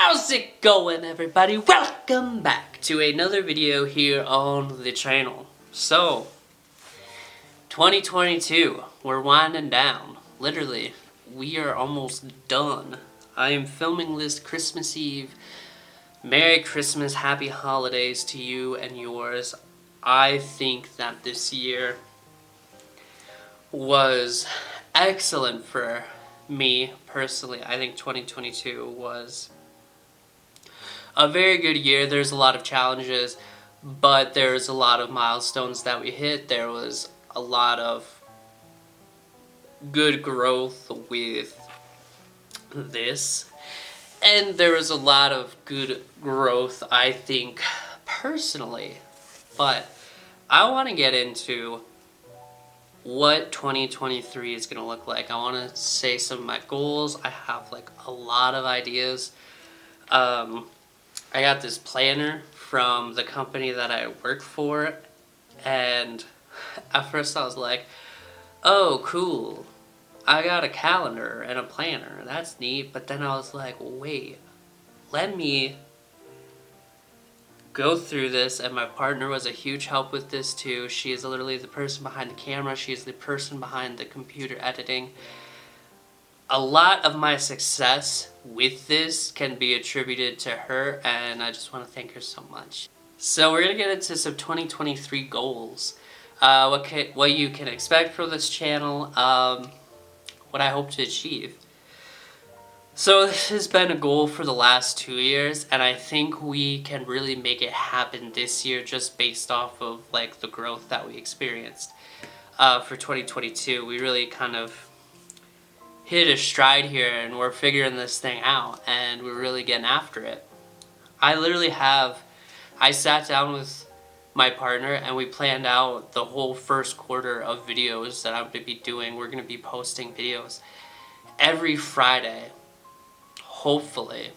How's it going, everybody? Welcome back to another video here on the channel. So, 2022, we're winding down. Literally, we are almost done. I am filming this Christmas Eve. Merry Christmas, happy holidays to you and yours. I think that this year was excellent for me personally. I think 2022 was a very good year. There's a lot of challenges, but there's a lot of milestones that we hit. There was a lot of good growth with this, and there was a lot of good growth, I think, personally. But I want to get into what 2023 is going to look like. I want to say some of my goals. I have like a lot of ideas. I got this planner from the company that I work for, and at first I was like, oh, cool, I got a calendar and a planner, that's neat. But then I was like, wait, let me go through this. And my partner was a huge help with this too. She is literally the person behind the camera. She is the person behind the computer editing. A lot of my success with this can be attributed to her, and I just want to thank her so much. So we're going to get into some 2023 goals. What you can expect from this channel, what I hope to achieve. So this has been a goal for the last 2 years, and I think we can really make it happen this year just based off of like the growth that we experienced for 2022. We really kind of hit a stride here, and we're figuring this thing out, and we're really getting after it. I sat down with my partner and we planned out the whole first quarter of videos that I'm going to be doing. We're going to be posting videos every Friday, hopefully.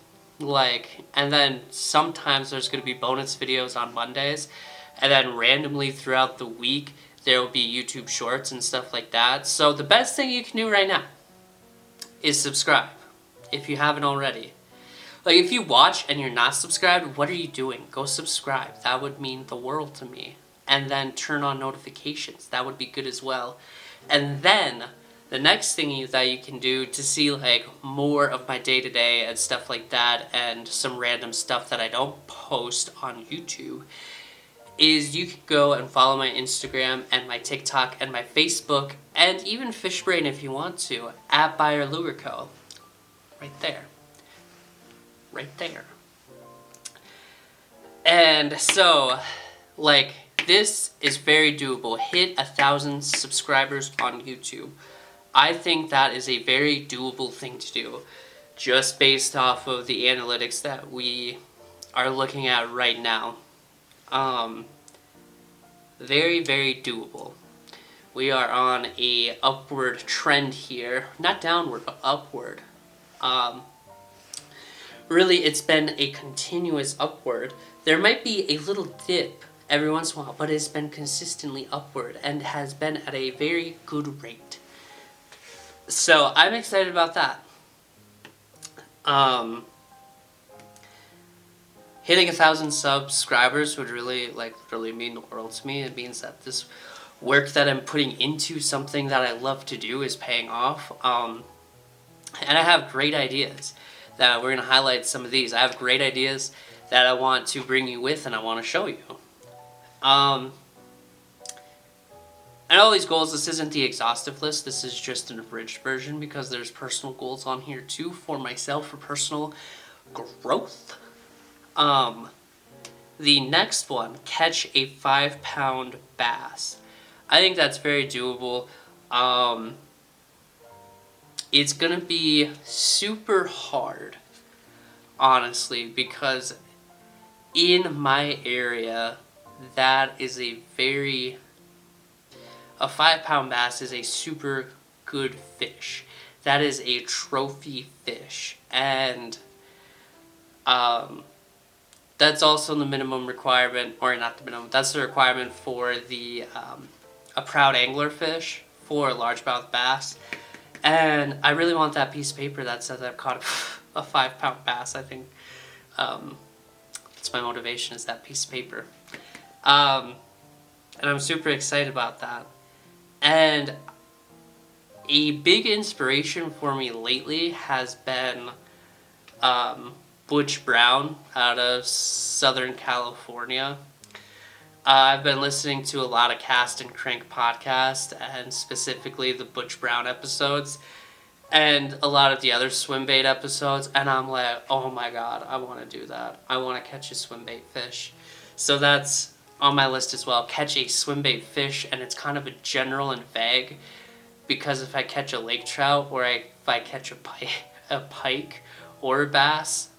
And then sometimes there's going to be bonus videos on Mondays, and then randomly throughout the week there will be YouTube shorts and stuff like that. So the best thing you can do right now is subscribe if you haven't already. Like, if you watch and you're not subscribed, what are you doing? Go subscribe. That would mean the world to me. And then turn on notifications. That would be good as well. And then the next thing that you can do to see like more of my day-to-day and stuff like that, and some random stuff that I don't post on YouTube, is you can go and follow my Instagram and my TikTok and my Facebook, and even Fishbrain if you want to, at BeyerLureCo. Right there. Right there. And so, like, this is very doable. Hit 1,000 subscribers on YouTube. I think that is a very doable thing to do, just based off of the analytics that we are looking at right now. Very, very doable. We are on a upward trend here. Not downward, but upward. Really, it's been a continuous upward. There might be a little dip every once in a while, but it's been consistently upward and has been at a very good rate. So I'm excited about that. Hitting 1,000 subscribers would really mean the world to me. It means that this work that I'm putting into something that I love to do is paying off. And I have great ideas that we're going to highlight some of these. I have great ideas that I want to bring you with and I want to show you. And all these goals, this isn't the exhaustive list. This is just an abridged version because there's personal goals on here too for myself for personal growth. The next one, catch a 5-pound bass. I think that's very doable. It's gonna be super hard, honestly, because in my area, that is a 5-pound bass is a super good fish. That is a trophy fish, and that's also the minimum requirement, or not the minimum, that's the requirement for the a proud angler fish for a largemouth bass. And I really want that piece of paper that says I've caught a 5-pound bass. I think That's my motivation, is that piece of paper. And I'm super excited about that. And a big inspiration for me lately has been Butch Brown out of Southern California. I've been listening to a lot of Cast and Crank podcast, and specifically the Butch Brown episodes, and a lot of the other swim bait episodes, and I'm like, oh my god, I want to do that. I want to catch a swim bait fish. So that's on my list as well. Catch a swim bait fish, and it's kind of a general and vague, because if I catch a lake trout, or if I catch a pike or a bass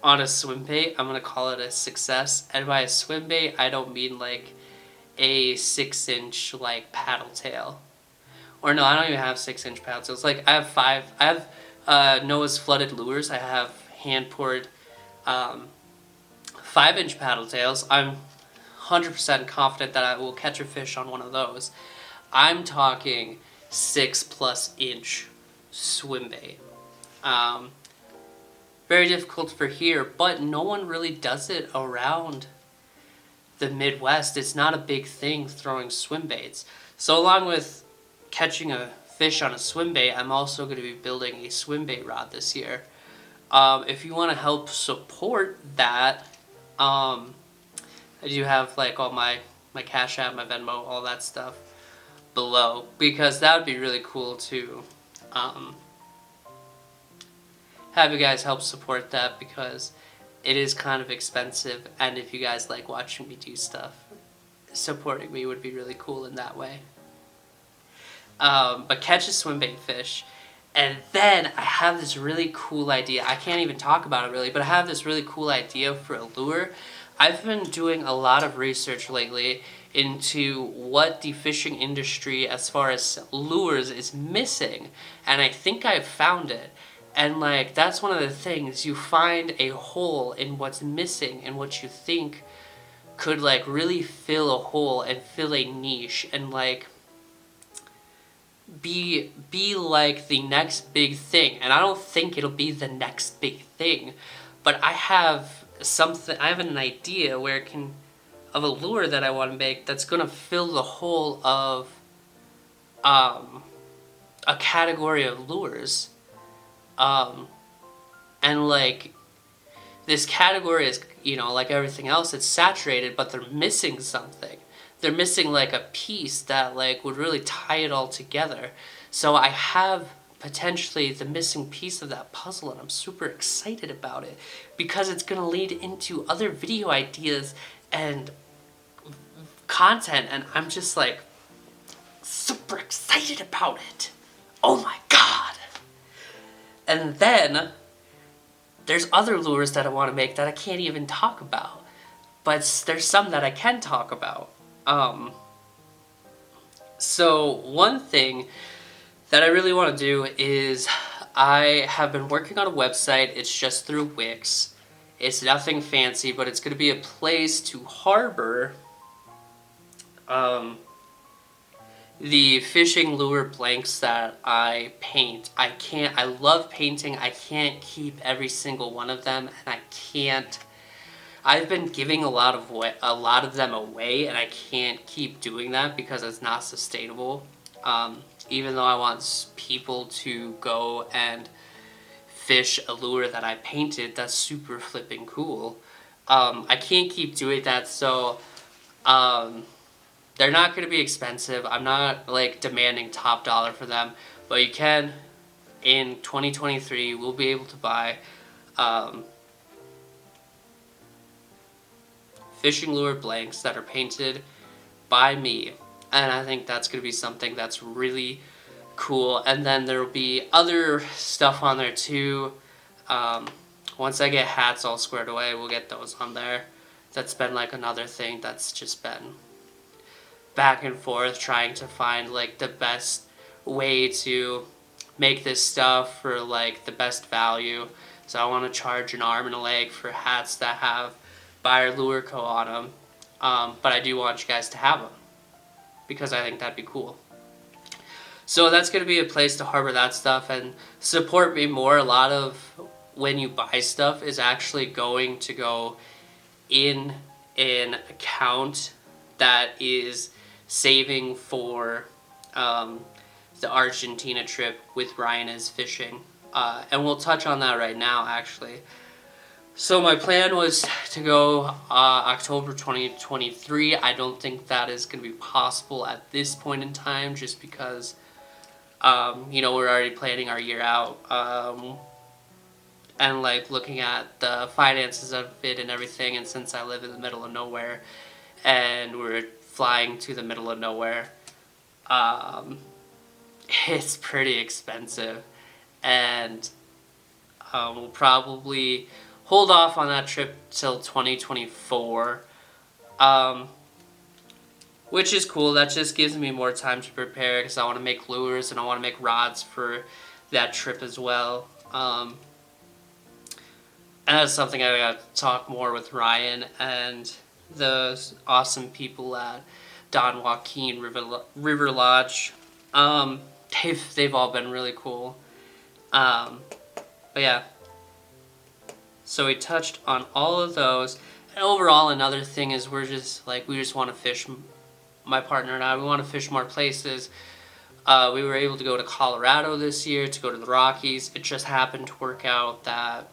on a swim bait, I'm gonna call it a success. And by a swim bait, I don't mean like a 6-inch like paddle tail, or no, I don't even have 6-inch paddle tails. Like I have Noah's Flooded Lures. I have hand poured 5-inch paddle tails. I'm 100% confident that I will catch a fish on one of those. I'm talking 6+ inch swim bait. Very difficult for here, but no one really does it around the Midwest. It's not a big thing throwing swim baits. So along with catching a fish on a swim bait, I'm also going to be building a swim bait rod this year. If you want to help support that, I do have like all my Cashapp, my Venmo, all that stuff below, because that would be really cool to have you guys help support that, because it is kind of expensive, and if you guys like watching me do stuff, supporting me would be really cool in that way. But catch a swim bait fish, and then I have this really cool idea. I can't even talk about it really, but I have this really cool idea for a lure. I've been doing a lot of research lately into what the fishing industry as far as lures is missing, and I think I've found it. And like, that's one of the things, you find a hole in what's missing and what you think could like really fill a hole and fill a niche and like be like the next big thing. And I don't think it'll be the next big thing, but I have an idea where it can, of a lure that I want to make that's gonna fill the hole of a category of lures. And like, this category is, you know, like everything else, it's saturated, but they're missing something. They're missing like a piece that like would really tie it all together. So I have potentially the missing piece of that puzzle, and I'm super excited about it, because it's gonna lead into other video ideas and content, and I'm just like super excited about it. Oh my god. And then there's other lures that I want to make that I can't even talk about, but there's some that I can talk about. So one thing that I really want to do is, I have been working on a website. It's just through Wix. It's nothing fancy, but it's going to be a place to harbor the fishing lure blanks that I paint. I love painting. I can't keep every single one of them, and I've been giving a lot of them away, and I can't keep doing that because it's not sustainable. Even though I want people to go and fish a lure that I painted that's super flipping cool, I can't keep doing that, so they're not going to be expensive. I'm not like demanding top dollar for them, but you can, in 2023, we'll be able to buy fishing lure blanks that are painted by me, and I think that's going to be something that's really cool. And then there will be other stuff on there too. Once I get hats all squared away, we'll get those on there. That's been like another thing that's just been back and forth, trying to find like the best way to make this stuff for like the best value. So I want to charge an arm and a leg for hats that have BeyerLureCo on them, but I do want you guys to have them, because I think that'd be cool. So that's going to be a place to harbor that stuff and support me more. A lot of when you buy stuff is actually going to go in an account that is saving for the Argentina trip with Ryan is fishing. And we'll touch on that right now, actually. So my plan was to go October 2023. I don't think that is going to be possible at this point in time, just because, we're already planning our year out. And like looking at the finances of it and everything, and since I live in the middle of nowhere and we're flying to the middle of nowhere, it's pretty expensive, and we'll probably hold off on that trip till 2024, which is cool. That just gives me more time to prepare, because I want to make lures and I want to make rods for that trip as well. And that's something I got to talk more with Ryan and the awesome people at Don Joaquin River Lodge. They've all been really cool. But yeah. So we touched on all of those. And overall, another thing is we just want to fish. My partner and I, we want to fish more places. We were able to go to Colorado this year, to go to the Rockies. It just happened to work out that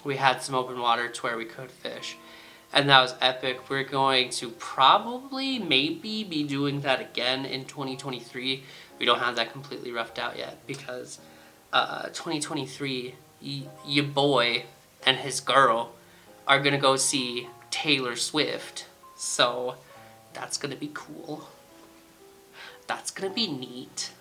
we had some open water to where we could fish. And that was epic. We're going to maybe be doing that again in 2023. We don't have that completely roughed out yet, because 2023, your boy and his girl are going to go see Taylor Swift. So that's going to be cool. That's going to be neat.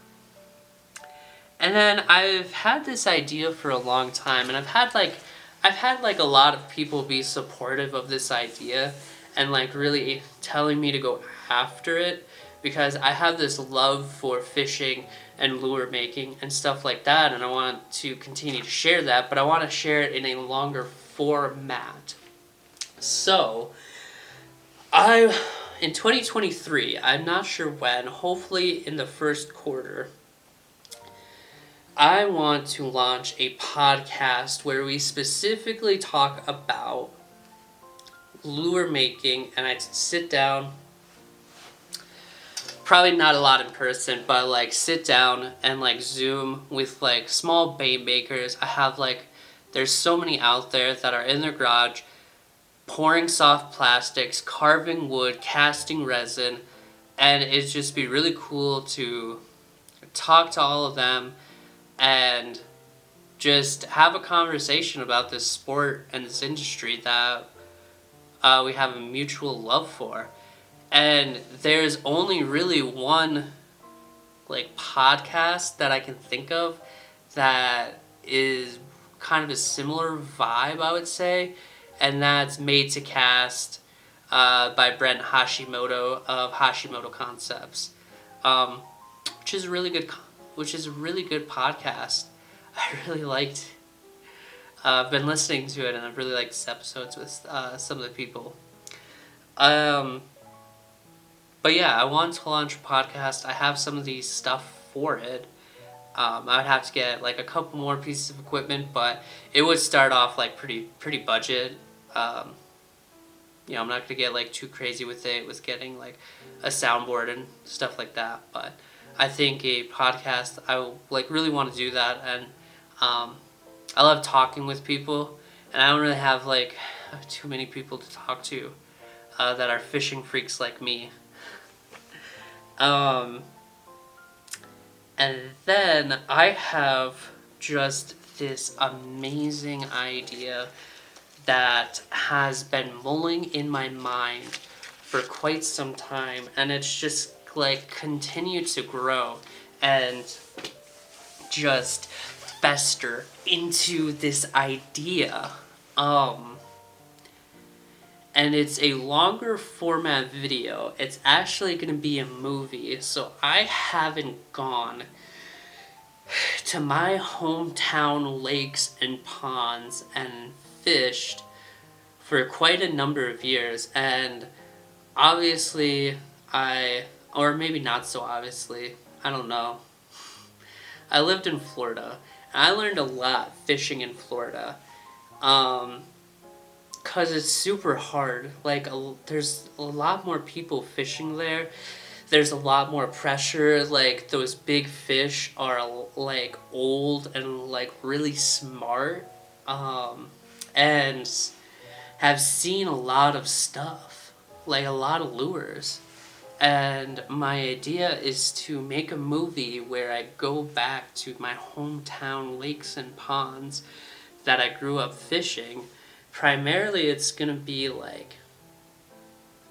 And then I've had this idea for a long time, and I've had a lot of people be supportive of this idea and like really telling me to go after it, because I have this love for fishing and lure making and stuff like that, and I want to continue to share that, but I want to share it in a longer format. So, in 2023, I'm not sure when, hopefully in the first quarter, I want to launch a podcast where we specifically talk about lure making, and I sit down, probably not a lot in person, but like sit down and like Zoom with like small bait makers. I have there's so many out there that are in their garage pouring soft plastics, carving wood, casting resin, and it'd just be really cool to talk to all of them and just have a conversation about this sport and this industry that we have a mutual love for. And there's only really one podcast that I can think of that is kind of a similar vibe, I would say, and that's Made to Cast by Brent Hashimoto of Hashimoto Concepts, which is a really good podcast. I really liked. I've been listening to it, and I've really liked this episodes with some of the people. But yeah, I want to launch a podcast. I have some of these stuff for it. I would have to get a couple more pieces of equipment, but it would start off pretty budget. I'm not gonna get too crazy with it, with getting a soundboard and stuff like that. But I think a podcast, I really want to do that, and I love talking with people, and I don't really have too many people to talk to that are fishing freaks like me. And then I have just this amazing idea that has been mulling in my mind for quite some time, and it's just continued to grow and just fester into this idea. And it's a longer format video. It's actually going to be a movie. So I haven't gone to my hometown lakes and ponds and fished for quite a number of years. And obviously or maybe not so obviously, I don't know. I lived in Florida, and I learned a lot fishing in Florida. Cause it's super hard. Like there's a lot more people fishing there. There's a lot more pressure. Like those big fish are like old and like really smart, and have seen a lot of stuff, like a lot of lures. And my idea is to make a movie where I go back to my hometown lakes and ponds that I grew up fishing. Primarily, it's gonna be like,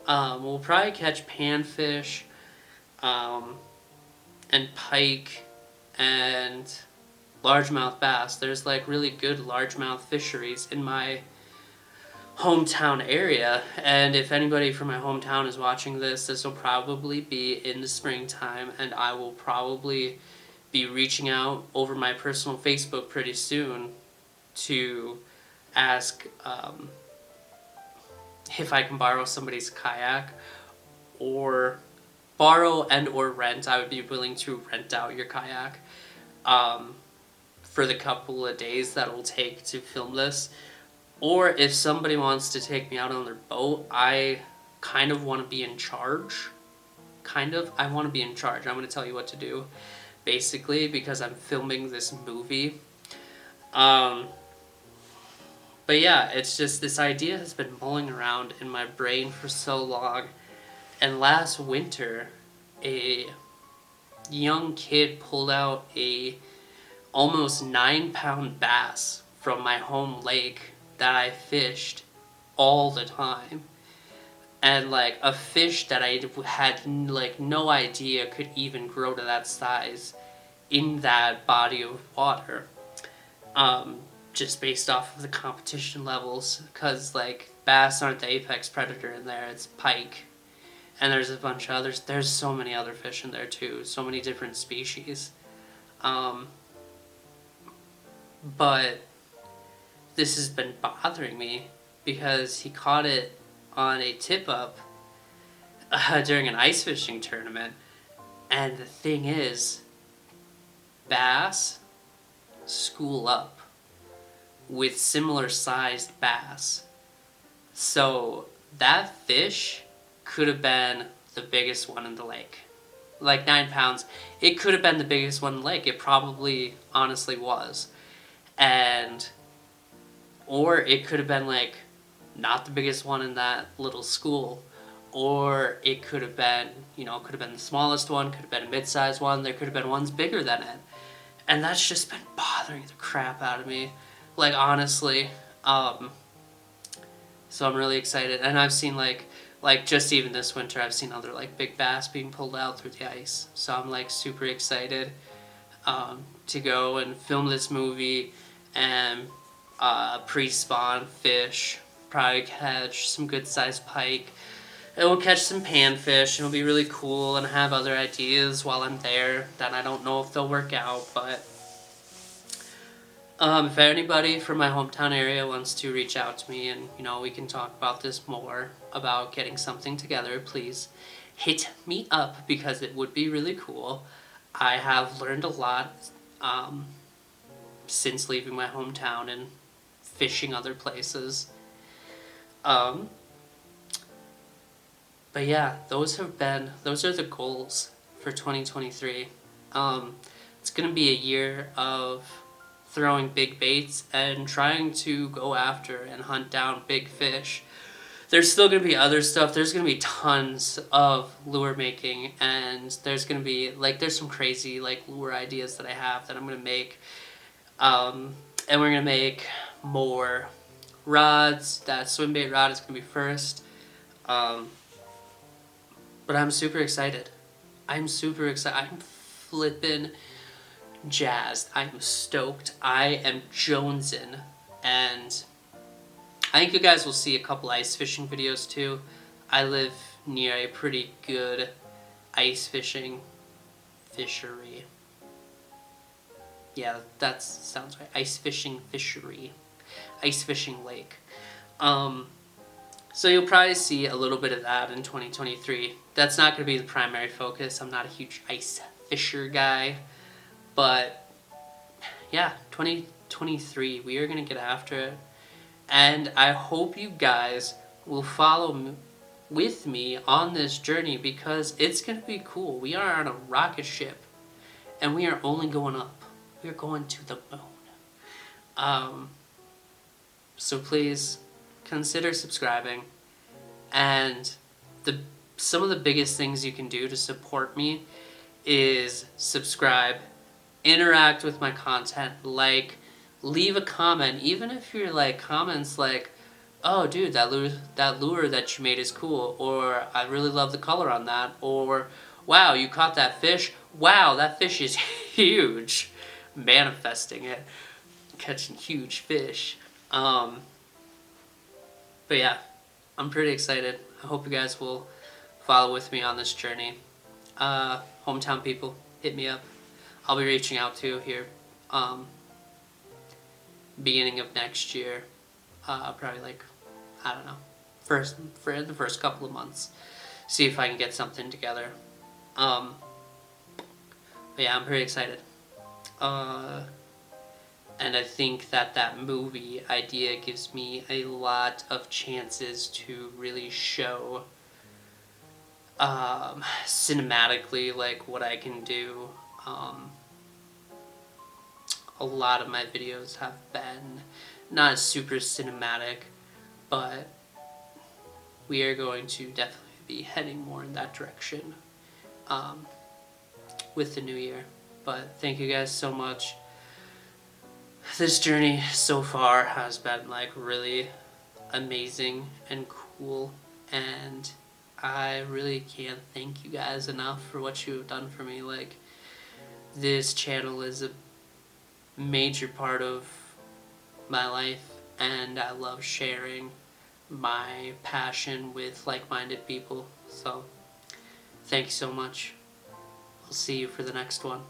we'll probably catch panfish, and pike, and largemouth bass. There's like really good largemouth fisheries in my hometown area, and if anybody from my hometown is watching this will probably be in the springtime, and I will probably be reaching out over my personal Facebook pretty soon to ask if I can borrow somebody's kayak, or borrow and or rent. I would be willing to rent out your kayak for the couple of days that it will take to film this. Or if somebody wants to take me out on their boat, I kind of want to be in charge. I want to be in charge. I'm going to tell you what to do, basically, because I'm filming this movie. But yeah, it's just this idea has been mulling around in my brain for so long. And last winter, a young kid pulled out a almost 9-pound bass from my home lake that I fished all the time. And like a fish that I had like no idea could even grow to that size in that body of water. Just based off of the competition levels, because like bass aren't the apex predator in there, it's pike. And there's a bunch of others. There's so many other fish in there too, so many different species. But this has been bothering me because he caught it on a tip-up during an ice fishing tournament. And the thing is, bass school up with similar sized bass. So that fish could have been the biggest one in the lake. Like 9 pounds. It could have been the biggest one in the lake. It probably honestly was. Or it could have been like not the biggest one in that little school. Or it could have been, could have been the smallest one, could have been a mid-sized one, there could have been ones bigger than it. And that's just been bothering the crap out of me. Like, honestly. So I'm really excited. And I've seen like just even this winter, I've seen other like big bass being pulled out through the ice. So I'm like super excited to go and film this movie and pre-spawn fish, probably catch some good sized pike, and we'll catch some panfish, and it'll be really cool, and have other ideas while I'm there that I don't know if they'll work out. But if anybody from my hometown area wants to reach out to me and we can talk about this more, about getting something together, please hit me up, because it would be really cool. I have learned a lot since leaving my hometown and fishing other places. But yeah, those are the goals for 2023. It's going to be a year of throwing big baits and trying to go after and hunt down big fish. There's still going to be other stuff. There's going to be tons of lure making, and there's going to be there's some crazy lure ideas that I have that I'm going to make. And we're going to make more rods. That swim bait rod is going to be first. But I'm super excited. I'm flippin' jazzed. I'm stoked. I am jonesing. And I think you guys will see a couple ice fishing videos too. I live near a pretty good ice fishing fishery. Yeah, that sounds right. Ice fishing fishery. Ice fishing lake. So you'll probably see a little bit of that in 2023. That's not going to be the primary focus. I'm not a huge ice fisher guy. But yeah, 2023, we are going to get after it. And I hope you guys will follow with me on this journey, because it's going to be cool. We are on a rocket ship, and we are only going up. We're going to the moon. So please consider subscribing. And some of the biggest things you can do to support me is subscribe, interact with my content, like, leave a comment, even if your like comments like, oh dude, that lure that you made is cool, or I really love the color on that, or wow, you caught that fish, wow, that fish is huge, manifesting it, catching huge fish. But yeah, I'm pretty excited. I hope you guys will follow with me on this journey. Hometown people, hit me up. I'll be reaching out to here beginning of next year. Probably like, I don't know, for the first couple of months. See if I can get something together. But yeah, I'm pretty excited. And I think that movie idea gives me a lot of chances to really show cinematically like what I can do. A lot of my videos have been not super cinematic, but we are going to definitely be heading more in that direction with the new year. But thank you guys so much. This journey so far has been like really amazing and cool, and I really can't thank you guys enough for what you have done for me. Like, this channel is a major part of my life, and I love sharing my passion with like-minded people. So thank you so much. I'll see you for the next one.